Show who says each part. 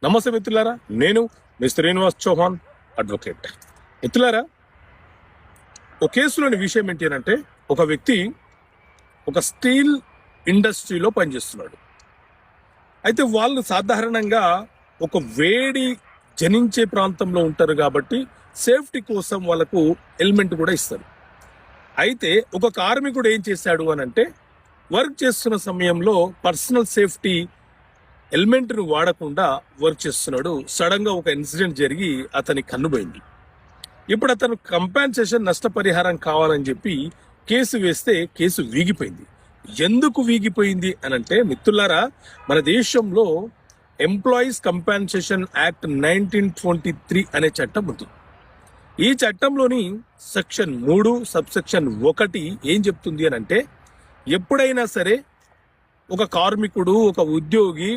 Speaker 1: నమస్తే మిత్రులారా, నేను మీ శ్రీనివాస్ చౌహాన్ అడ్వకేట్. మిత్రులారా, ఒక కేసులోని విషయం ఏంటి అంటే, ఒక వ్యక్తి ఒక స్టీల్ ఇండస్ట్రీలో పనిచేస్తున్నాడు. అయితే వాళ్ళు సాధారణంగా ఒక వేడి జనించే ప్రాంతంలో ఉంటారు కాబట్టి సేఫ్టీ కోసం వాళ్ళకు హెల్మెట్ కూడా ఇస్తారు. అయితే ఒక కార్మికుడు ఏం చేశాడు అని అంటే, వర్క్ చేస్తున్న సమయంలో పర్సనల్ సేఫ్టీ హెల్మెట్ను వాడకుండా వర్క్ చేస్తున్నాడు. సడన్ గా ఒక ఇన్సిడెంట్ జరిగి అతని కన్నుపోయింది. ఇప్పుడు అతను కంపెన్సేషన్ నష్టపరిహారం కావాలని చెప్పి కేసు వేస్తే కేసు వీగిపోయింది. ఎందుకు వీగిపోయింది అనంటే, మిత్రులారా, మన దేశంలో ఎంప్లాయీస్ కంపెన్సేషన్ యాక్ట్ 1923 అనే చట్టం ఉంది. ఈ చట్టంలోని సెక్షన్ 3 సబ్సెక్షన్ 1 ఏం చెప్తుంది అని అంటే, ఎప్పుడైనా సరే ఒక కార్మికుడు, ఒక ఉద్యోగి